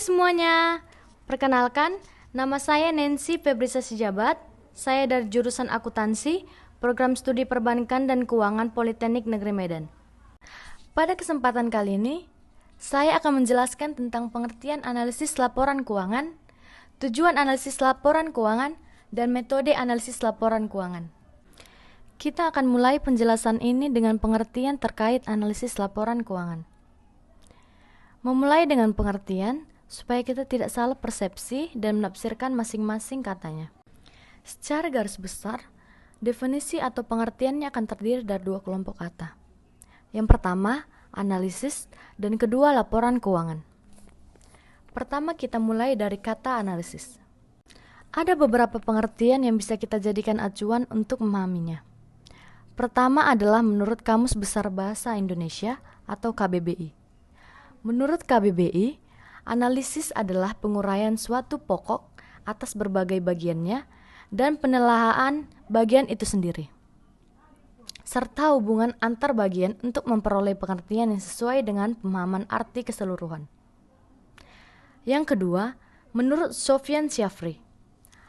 semuanya, perkenalkan, nama saya Nancy Febrisa Sijabat. Saya dari jurusan akuntansi, program studi perbankan dan keuangan Politeknik Negeri Medan. Pada kesempatan kali ini, saya akan menjelaskan tentang pengertian analisis laporan keuangan, tujuan analisis laporan keuangan, dan metode analisis laporan keuangan. Kita akan mulai penjelasan ini dengan pengertian terkait analisis laporan keuangan. Memulai dengan pengertian, supaya kita tidak salah persepsi dan menafsirkan masing-masing katanya. Secara garis besar, definisi atau pengertiannya akan terdiri dari dua kelompok kata. Yang pertama, analisis, dan kedua, laporan keuangan. Pertama, kita mulai dari kata analisis. Ada beberapa pengertian yang bisa kita jadikan acuan untuk memahaminya. Pertama adalah menurut Kamus Besar Bahasa Indonesia atau KBBI. Menurut KBBI, analisis adalah penguraian suatu pokok atas berbagai bagiannya dan penelaahan bagian itu sendiri, serta hubungan antar bagian untuk memperoleh pengertian yang sesuai dengan pemahaman arti keseluruhan. Yang kedua, menurut Sofyan Syafri,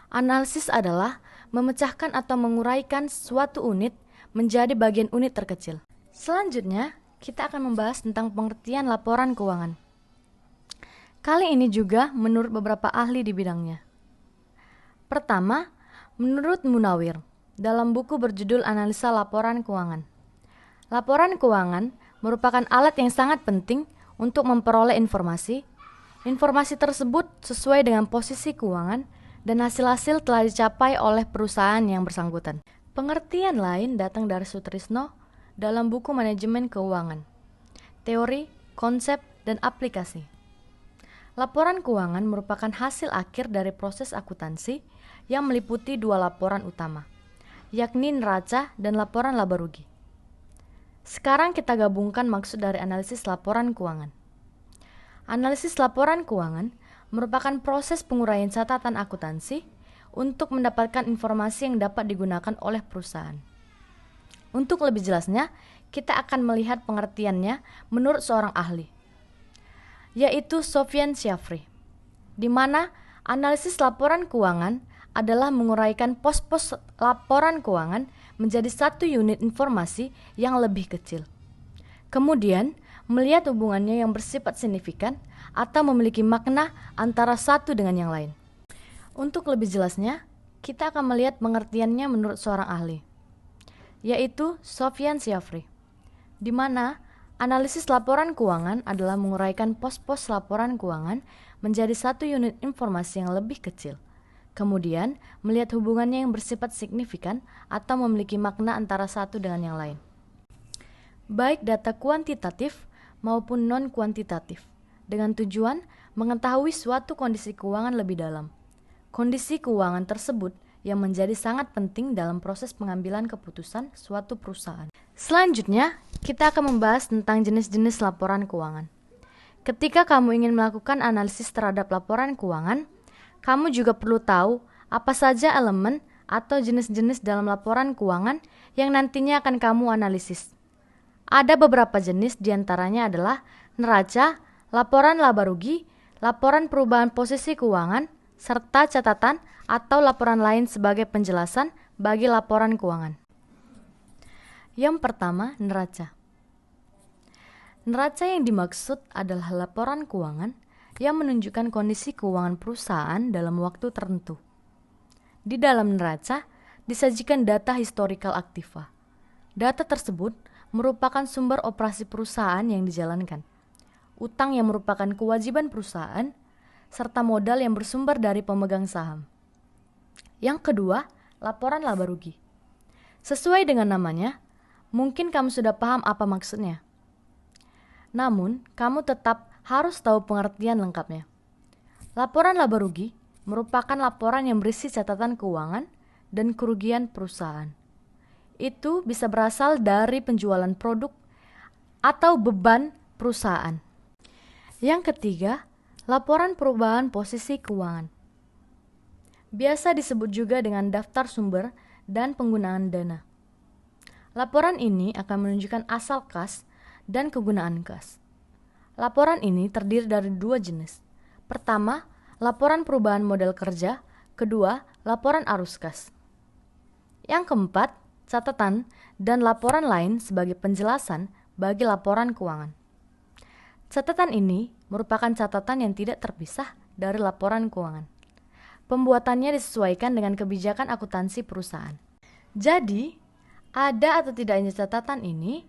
analisis adalah memecahkan atau menguraikan suatu unit menjadi bagian unit terkecil. Selanjutnya, kita akan membahas tentang pengertian laporan keuangan. Kali ini juga menurut beberapa ahli di bidangnya. Pertama, menurut Munawir, dalam buku berjudul Analisa Laporan Keuangan. Laporan keuangan merupakan alat yang sangat penting untuk memperoleh informasi. Informasi tersebut sesuai dengan posisi keuangan dan hasil-hasil telah dicapai oleh perusahaan yang bersangkutan. Pengertian lain datang dari Sutrisno dalam buku Manajemen Keuangan, Teori, Konsep, dan Aplikasi. Laporan keuangan merupakan hasil akhir dari proses akuntansi yang meliputi dua laporan utama, yakni neraca dan laporan laba rugi. Sekarang kita gabungkan maksud dari analisis laporan keuangan. Analisis laporan keuangan merupakan proses penguraian catatan akuntansi untuk mendapatkan informasi yang dapat digunakan oleh perusahaan. Untuk lebih jelasnya, kita akan melihat pengertiannya menurut seorang ahli, yaitu Sofyan Syafri, di mana analisis laporan keuangan adalah menguraikan pos-pos laporan keuangan menjadi satu unit informasi yang lebih kecil. Kemudian, melihat hubungannya yang bersifat signifikan atau memiliki makna antara satu dengan yang lain. Untuk lebih jelasnya, kita akan melihat pengertiannya menurut seorang ahli, yaitu Sofyan Syafri, di mana analisis laporan keuangan adalah menguraikan pos-pos laporan keuangan menjadi satu unit informasi yang lebih kecil. Kemudian, melihat hubungannya yang bersifat signifikan atau memiliki makna antara satu dengan yang lain, baik data kuantitatif maupun non-kuantitatif, dengan tujuan mengetahui suatu kondisi keuangan lebih dalam. Kondisi keuangan tersebut yang menjadi sangat penting dalam proses pengambilan keputusan suatu perusahaan. Selanjutnya, kita akan membahas tentang jenis-jenis laporan keuangan. Ketika kamu ingin melakukan analisis terhadap laporan keuangan, kamu juga perlu tahu apa saja elemen atau jenis-jenis dalam laporan keuangan yang nantinya akan kamu analisis. Ada beberapa jenis, diantaranya adalah neraca, laporan laba rugi, laporan perubahan posisi keuangan, serta catatan atau laporan lain sebagai penjelasan bagi laporan keuangan. Yang pertama, neraca. Neraca yang dimaksud adalah laporan keuangan yang menunjukkan kondisi keuangan perusahaan dalam waktu tertentu. Di dalam neraca disajikan data historical aktiva. Data tersebut merupakan sumber operasi perusahaan yang dijalankan, utang yang merupakan kewajiban perusahaan, serta modal yang bersumber dari pemegang saham. Yang kedua, laporan laba rugi. Sesuai dengan namanya, mungkin kamu sudah paham apa maksudnya. Namun, kamu tetap harus tahu pengertian lengkapnya. Laporan laba rugi merupakan laporan yang berisi catatan keuangan dan kerugian perusahaan. Itu bisa berasal dari penjualan produk atau beban perusahaan. Yang ketiga, laporan perubahan posisi keuangan. Biasa disebut juga dengan daftar sumber dan penggunaan dana. Laporan ini akan menunjukkan asal kas dan kegunaan kas. Laporan ini terdiri dari dua jenis, Pertama, laporan perubahan model kerja. Kedua, laporan arus kas. Yang keempat, catatan dan laporan lain sebagai penjelasan bagi laporan keuangan. Catatan ini merupakan catatan yang tidak terpisah dari laporan keuangan. Pembuatannya disesuaikan dengan kebijakan akuntansi perusahaan. Jadi, ada atau tidaknya catatan ini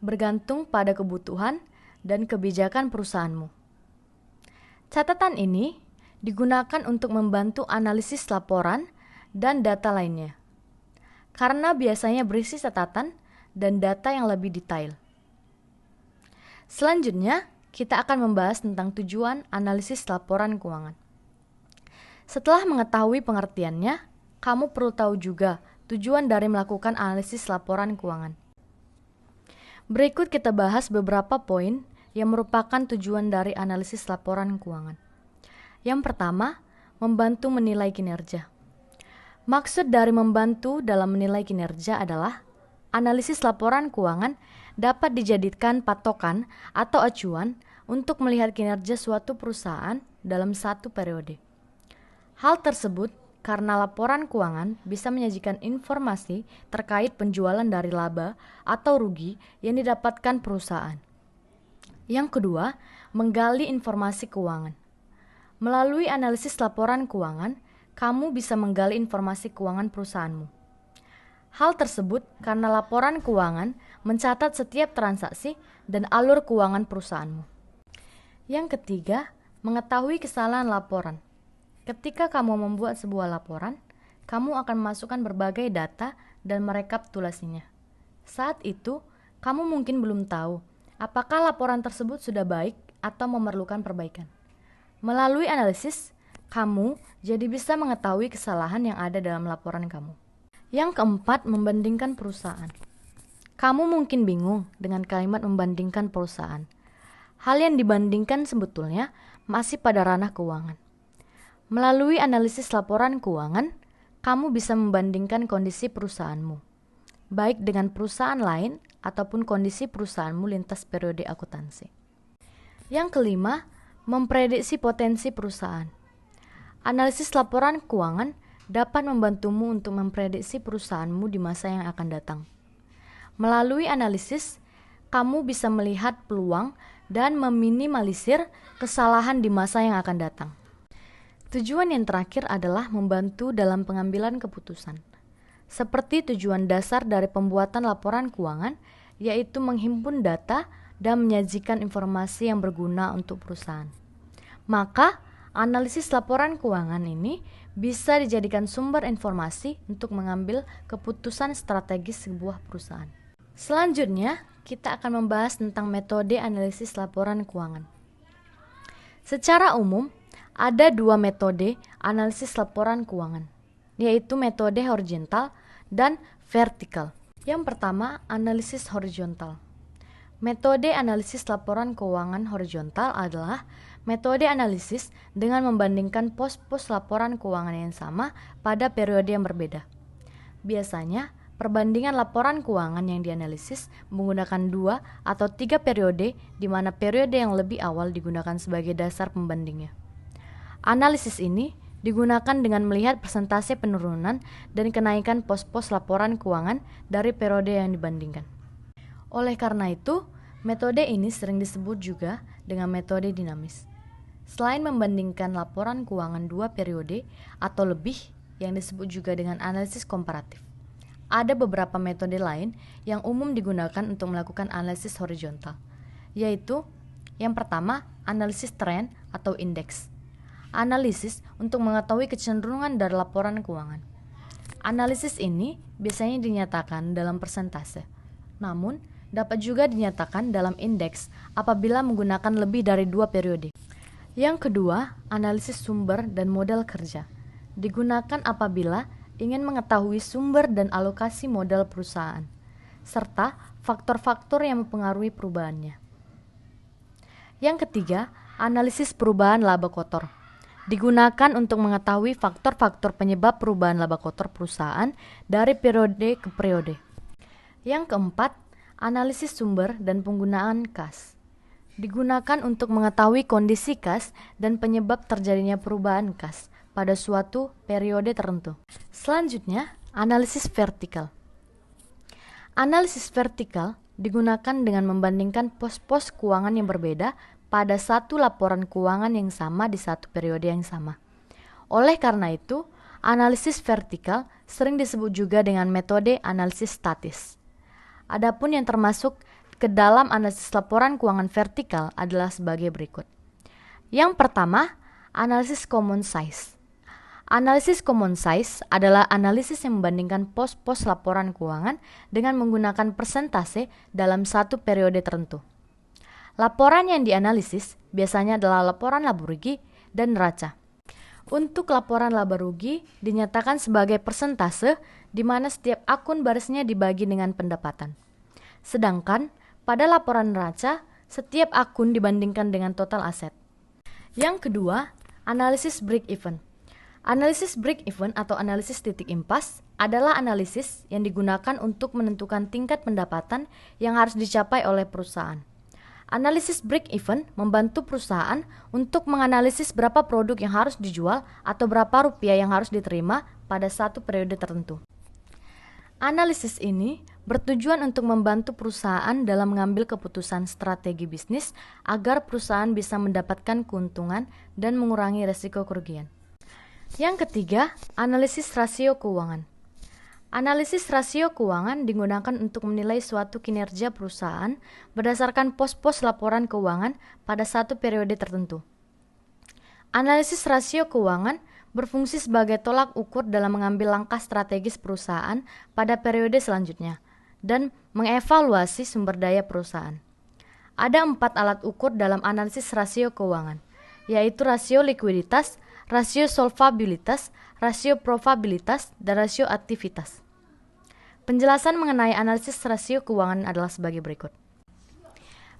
bergantung pada kebutuhan dan kebijakan perusahaanmu. Catatan ini digunakan untuk membantu analisis laporan dan data lainnya, karena biasanya berisi catatan dan data yang lebih detail. Selanjutnya, kita akan membahas tentang tujuan analisis laporan keuangan. Setelah mengetahui pengertiannya, kamu perlu tahu juga tujuan dari melakukan analisis laporan keuangan. Berikut kita bahas beberapa poin yang merupakan tujuan dari analisis laporan keuangan. Yang pertama, membantu menilai kinerja. Maksud dari membantu dalam menilai kinerja adalah analisis laporan keuangan dapat dijadikan patokan atau acuan untuk melihat kinerja suatu perusahaan dalam satu periode. Hal tersebut karena laporan keuangan bisa menyajikan informasi terkait penjualan dari laba atau rugi yang didapatkan perusahaan. Yang kedua, menggali informasi keuangan. Melalui analisis laporan keuangan, kamu bisa menggali informasi keuangan perusahaanmu. Hal tersebut karena laporan keuangan mencatat setiap transaksi dan alur keuangan perusahaanmu. Yang ketiga, mengetahui kesalahan laporan. Ketika kamu membuat sebuah laporan, kamu akan memasukkan berbagai data dan merekapitulasinya. Saat itu, kamu mungkin belum tahu apakah laporan tersebut sudah baik atau memerlukan perbaikan. Melalui analisis, kamu jadi bisa mengetahui kesalahan yang ada dalam laporan kamu. Yang keempat, membandingkan perusahaan. Kamu mungkin bingung dengan kalimat membandingkan perusahaan. Hal yang dibandingkan sebetulnya masih pada ranah keuangan. Melalui analisis laporan keuangan, kamu bisa membandingkan kondisi perusahaanmu, baik dengan perusahaan lain ataupun kondisi perusahaanmu lintas periode akuntansi. Yang kelima, memprediksi potensi perusahaan. Analisis laporan keuangan dapat membantumu untuk memprediksi perusahaanmu di masa yang akan datang. Melalui analisis, kamu bisa melihat peluang dan meminimalisir kesalahan di masa yang akan datang. Tujuan yang terakhir adalah membantu dalam pengambilan keputusan. Seperti tujuan dasar dari pembuatan laporan keuangan, yaitu menghimpun data dan menyajikan informasi yang berguna untuk perusahaan. Maka, analisis laporan keuangan ini bisa dijadikan sumber informasi untuk mengambil keputusan strategis sebuah perusahaan. Selanjutnya, kita akan membahas tentang metode analisis laporan keuangan. Secara umum, ada dua metode analisis laporan keuangan, yaitu metode horizontal dan vertikal. Yang pertama, analisis horizontal. Metode analisis laporan keuangan horizontal adalah metode analisis dengan membandingkan pos-pos laporan keuangan yang sama pada periode yang berbeda. Biasanya, perbandingan laporan keuangan yang dianalisis menggunakan 2 atau 3 periode, di mana periode yang lebih awal digunakan sebagai dasar pembandingnya. Analisis ini digunakan dengan melihat persentase penurunan dan kenaikan pos-pos laporan keuangan dari periode yang dibandingkan. Oleh karena itu, metode ini sering disebut juga dengan metode dinamis. Selain membandingkan laporan keuangan 2 periode atau lebih yang disebut juga dengan analisis komparatif, ada beberapa metode lain yang umum digunakan untuk melakukan analisis horizontal, yaitu yang pertama, analisis tren atau indeks. Analisis untuk mengetahui kecenderungan dari laporan keuangan. Analisis ini biasanya dinyatakan dalam persentase, namun dapat juga dinyatakan dalam indeks apabila menggunakan lebih dari 2 periode. Yang kedua, analisis sumber dan modal kerja. Digunakan apabila ingin mengetahui sumber dan alokasi modal perusahaan, serta faktor-faktor yang mempengaruhi perubahannya. Yang ketiga, analisis perubahan laba kotor. Digunakan untuk mengetahui faktor-faktor penyebab perubahan laba kotor perusahaan dari periode ke periode. Yang keempat, analisis sumber dan penggunaan kas. digunakan untuk mengetahui kondisi kas dan penyebab terjadinya perubahan kas pada suatu periode tertentu. Selanjutnya, analisis vertikal. Analisis vertikal digunakan dengan membandingkan pos-pos keuangan yang berbeda pada satu laporan keuangan yang sama di satu periode yang sama. Oleh karena itu, analisis vertikal sering disebut juga dengan metode analisis statis. Adapun yang termasuk ke dalam analisis laporan keuangan vertikal adalah sebagai berikut. Yang pertama, analisis common size. Analisis common size adalah analisis yang membandingkan pos-pos laporan keuangan dengan menggunakan persentase dalam satu periode tertentu. Laporan yang dianalisis biasanya adalah laporan laba rugi dan neraca. Untuk laporan laba rugi dinyatakan sebagai persentase di mana setiap akun barisnya dibagi dengan pendapatan. Sedangkan pada laporan neraca, setiap akun dibandingkan dengan total aset. Yang kedua, analisis break-even. Analisis break-even atau analisis titik impas adalah analisis yang digunakan untuk menentukan tingkat pendapatan yang harus dicapai oleh perusahaan. Analisis break-even membantu perusahaan untuk menganalisis berapa produk yang harus dijual atau berapa rupiah yang harus diterima pada satu periode tertentu. Analisis ini bertujuan untuk membantu perusahaan dalam mengambil keputusan strategi bisnis agar perusahaan bisa mendapatkan keuntungan dan mengurangi risiko kerugian. Yang ketiga, analisis rasio keuangan. Analisis rasio keuangan digunakan untuk menilai suatu kinerja perusahaan berdasarkan pos-pos laporan keuangan pada satu periode tertentu. Analisis rasio keuangan berfungsi sebagai tolak ukur dalam mengambil langkah strategis perusahaan pada periode selanjutnya dan mengevaluasi sumber daya perusahaan. Ada 4 alat ukur dalam analisis rasio keuangan, yaitu rasio likuiditas, rasio solvabilitas, rasio probabilitas, dan rasio aktivitas. Penjelasan mengenai analisis rasio keuangan adalah sebagai berikut.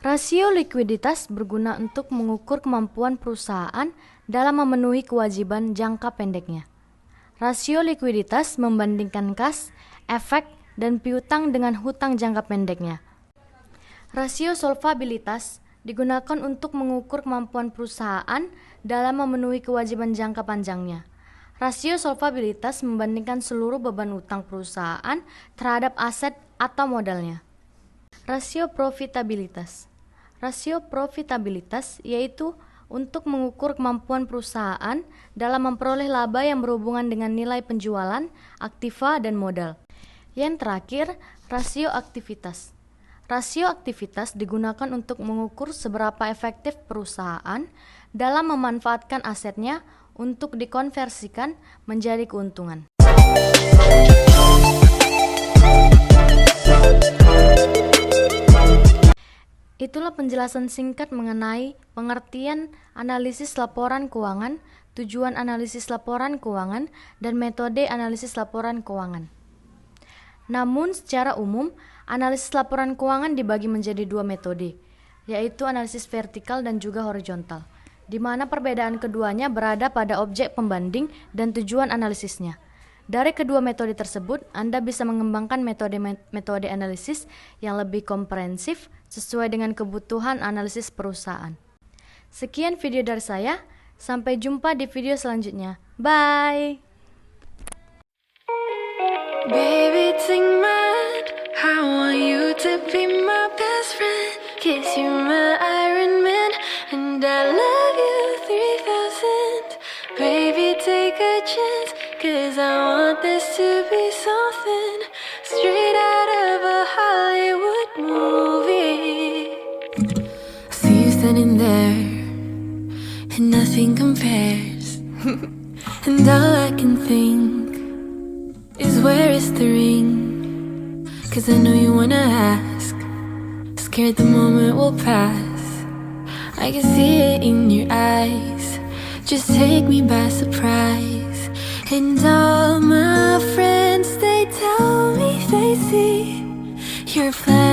Rasio likuiditas berguna untuk mengukur kemampuan perusahaan dalam memenuhi kewajiban jangka pendeknya. Rasio likuiditas membandingkan kas, efek, dan piutang dengan hutang jangka pendeknya. Rasio solvabilitas digunakan untuk mengukur kemampuan perusahaan dalam memenuhi kewajiban jangka panjangnya. Rasio solvabilitas membandingkan seluruh beban utang perusahaan terhadap aset atau modalnya. Rasio profitabilitas. Rasio profitabilitas yaitu untuk mengukur kemampuan perusahaan dalam memperoleh laba yang berhubungan dengan nilai penjualan, aktiva, dan modal. Yang terakhir, rasio aktivitas. Rasio aktivitas digunakan untuk mengukur seberapa efektif perusahaan dalam memanfaatkan asetnya untuk dikonversikan menjadi keuntungan. Itulah penjelasan singkat mengenai pengertian analisis laporan keuangan, tujuan analisis laporan keuangan, dan metode analisis laporan keuangan. Namun secara umum, analisis laporan keuangan dibagi menjadi 2 metode, yaitu analisis vertikal dan juga horizontal, di mana perbedaan keduanya berada pada objek pembanding dan tujuan analisisnya. Dari kedua metode tersebut, Anda bisa mengembangkan metode analisis yang lebih komprehensif sesuai dengan kebutuhan analisis perusahaan. Sekian video dari saya, sampai jumpa di video selanjutnya. Bye! Baby, take my hand, I want you to be my best friend. Kiss you my Iron Man, and I love you 3000. Baby, take a chance, 'cause I want this to be something straight out of a Hollywood movie. I see you standing there, and nothing compares. And all I can think is, where is the ring? 'Cause I know you wanna ask, scared the moment will pass. I can see it in your eyes, just take me by surprise. And all my friends, they tell me they see your plan.